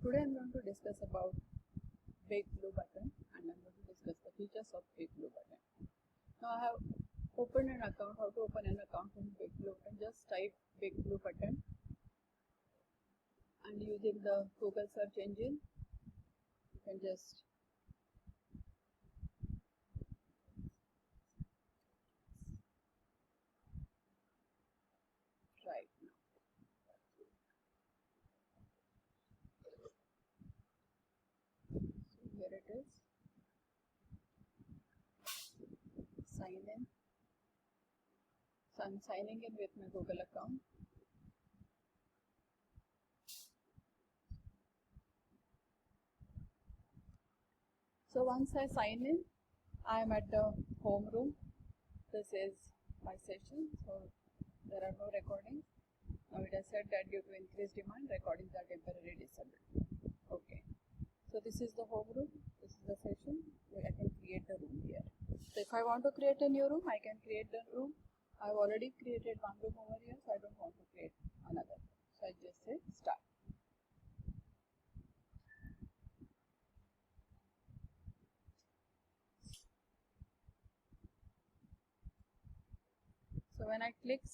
Today I'm going to discuss about Big Blue Button, and I'm going to discuss the features of Big Blue Button. Now I have opened an account. How to open an account in Big Blue Button? Just type Big Blue Button and using the Google search engine you can just try it now. So here it is. Sign in. So I'm signing in with my Google account. So once I sign in, I am at the home room. This is my session, so there are no recordings. Now it has said that due to increased demand, recordings are temporarily disabled. Okay. So this is the home room. This is the session. I can create the room here. So if I want to create a new room, I can create the room. I've already created one room over here, so I don't want to create another. So I just say start. So when I click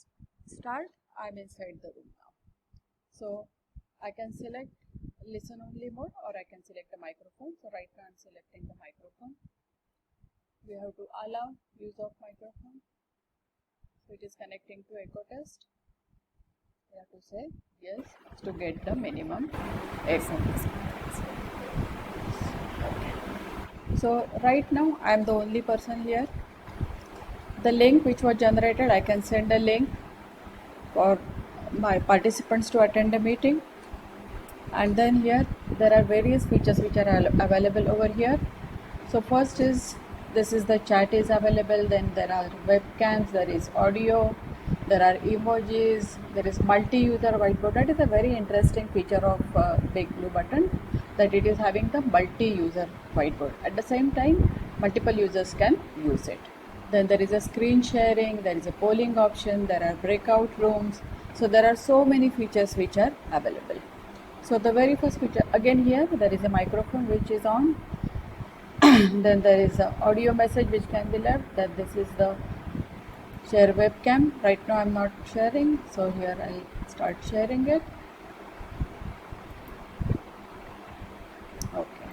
start, I'm inside the room now. So I can select listen only mode, or I can select the microphone. So right now I'm selecting the microphone. We have to allow use of microphone. So it is connecting to echo test. We have to say yes to get the minimum echo. So right now I am the only person here. The link which was generated, I can send a link for my participants to attend the meeting. And then here there are various features which are available over here. So first is this is the chat is available, then there are webcams, there is audio, there are emojis, there is multi-user whiteboard. That is a very interesting feature of Big Blue Button, that it is having the multi-user whiteboard. At the same time, multiple users can use it. Then there is a screen sharing, there is a polling option, there are breakout rooms. So there are so many features which are available. So the very first feature, again here there is a microphone which is on. Then there is an audio message which can be left. That this is the share webcam. Right now I'm not sharing, so here I'll start sharing it. Okay.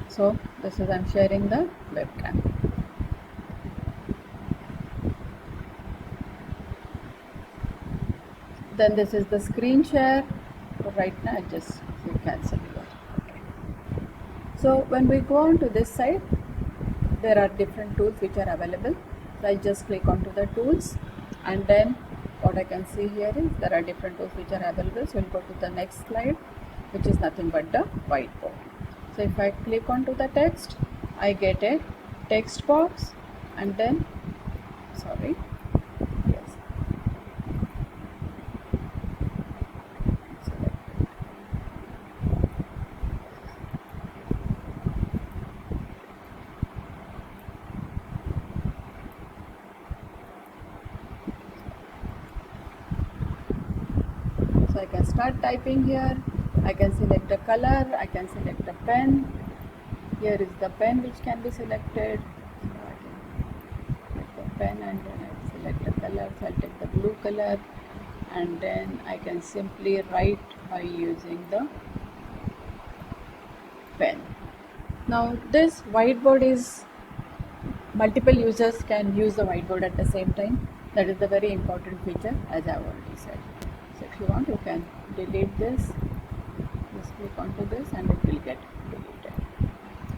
So this is I'm sharing the webcam. Then this is the screen share. So right now I just cancel here. Okay. So when we go on to this side, there are different tools which are available. So I just click onto the tools, and then what I can see here is there are different tools which are available. So we'll go to the next slide, which is nothing but the whiteboard. So if I click onto the text, I get a text box, and then I can start typing here. I can select a color, I can select a pen. Here is the pen which can be selected. So I can select the pen and then I select the color. So I'll take the blue color, and then I can simply write by using the pen. Now this whiteboard is multiple users can use the whiteboard at the same time. That is the very important feature, as I have already said. So if you want, you can delete this. Just click onto this and it will get deleted.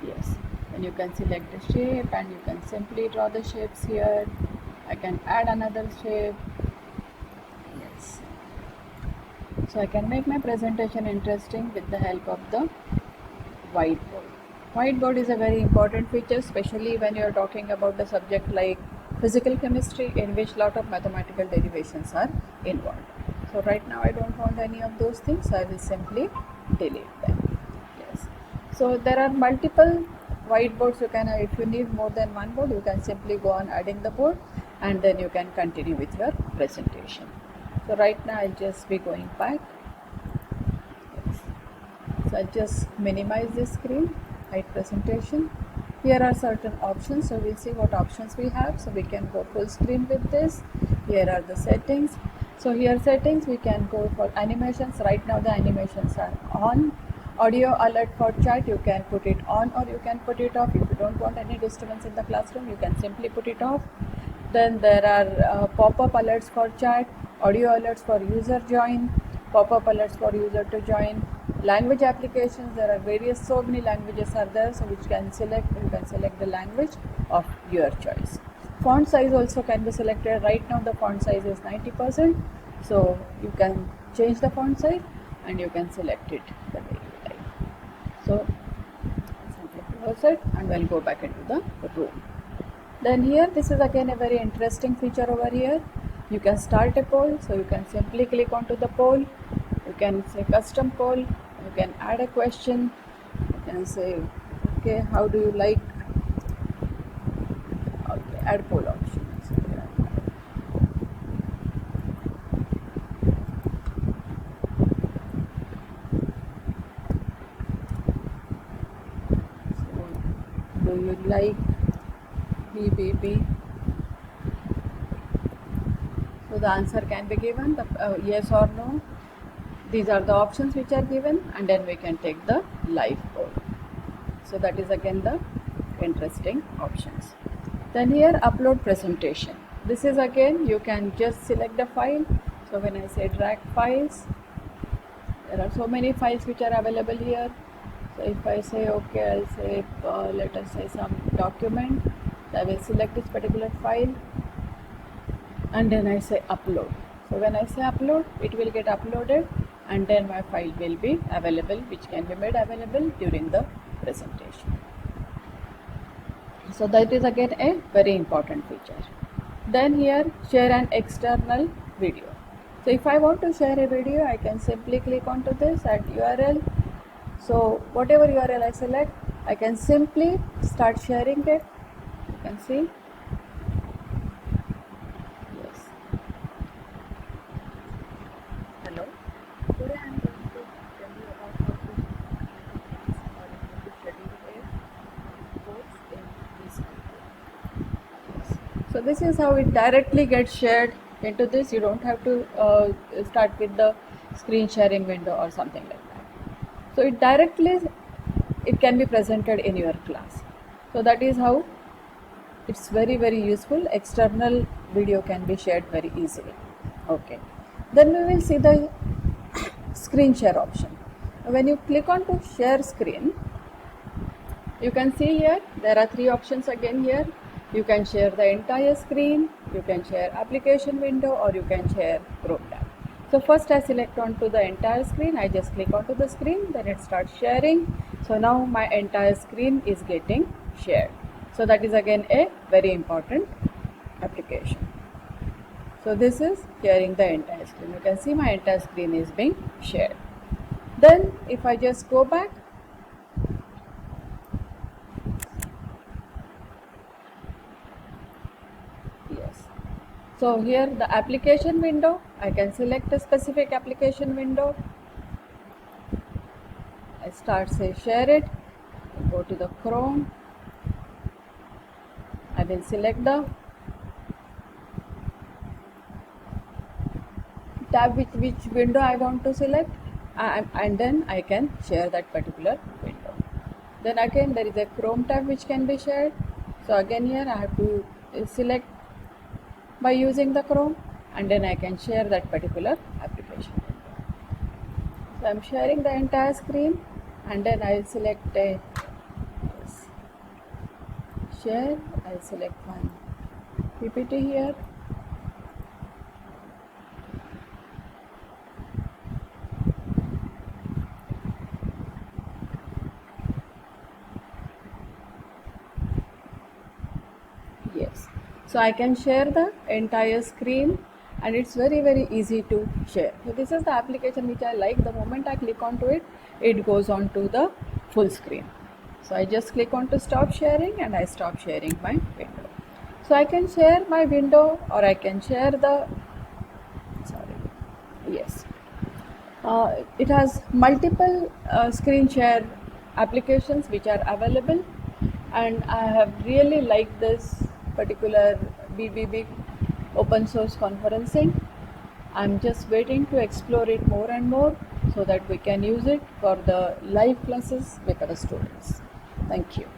Yes. Then you can select the shape and you can simply draw the shapes here. I can add another shape. Yes. So I can make my presentation interesting with the help of the whiteboard. Whiteboard is a very important feature, especially when you are talking about the subject like physical chemistry, in which lot of mathematical derivations are involved. So right now I don't want any of those things, so I will simply delete them. Yes. So there are multiple whiteboards you can, if you need more than one board, you can simply go on adding the board. and then you can continue with your presentation. So right now I'll just be going back. Yes. So I'll just minimize this screen, hide presentation. Here are certain options, so we'll see what options we have. So we can go full screen with this. Here are the settings. So here settings, we can go for animations. Right now the animations are on. Audio alert for chat, you can put it on or you can put it off. If you don't want any disturbance in the classroom, you can simply put it off. Then there are pop-up alerts for chat, audio alerts for user join, pop-up alerts for user to join. Language applications, there are so many languages are there, so which can select, you can select the language of your choice. Font size also can be selected. Right now the font size is 90%, so you can change the font size and you can select it the way you like. So simply close it and we'll go back into the room. Then here, this is again a very interesting feature over here. You can start a poll, so you can simply click onto the poll. You can say custom poll. You can add a question. You can say, okay, how do you like? Okay, add poll options. So, do you like BBB? So the answer can be given, yes or no. These are the options which are given, and then we can take the live poll. So that is again the interesting options. Then here upload presentation. This is again, you can just select the file. So when I say drag files, there are so many files which are available here. So if I say okay, I'll say let us say some document. So I will select this particular file and then I say upload. So when I say upload, it will get uploaded and then my file will be available, which can be made available during the presentation. So that is again a very important feature. Then here, share an external video. So if I want to share a video, I can simply click onto this at URL. So whatever URL I select, I can simply start sharing it. You can see. Yes. Hello. Today I am going to tell you about how to schedule a course in this video. Yes. So this is how it directly gets shared into this. You don't have to start with the screen sharing window or something like that. So it can be presented in your class. So that is how it's very useful. External video can be shared very easily. Okay. Then we will see the screen share option. When you click on to share screen, you can see here there are three options again here. You can share the entire screen, you can share application window, or you can share Chrome tab. So first I select onto the entire screen, I just click onto the screen, then it starts sharing. So now my entire screen is getting shared. So that is again a very important application. So this is sharing the entire screen. You can see my entire screen is being shared. Then if I just go back, yes. So here the application window, I can select a specific application window. I start say share it, go to the Chrome. I will select the tab which window I want to select, and then I can share that particular window. Then again there is a Chrome tab which can be shared. So again here I have to select by using the Chrome, and then I can share that particular application window. So I am sharing the entire screen, and then I will select a share. I will select one PPT here. Yes. So I can share the entire screen, and it's very easy to share. So this is the application which I like. The moment I click onto it, it goes on to the full screen. So I just click on to stop sharing and I stop sharing my window. So I can share my window, or I can share the, sorry, yes. It has multiple screen share applications which are available, and I have really liked this particular BBB open source conferencing. I'm just waiting to explore it more and more so that we can use it for the live classes with our students. Thank you.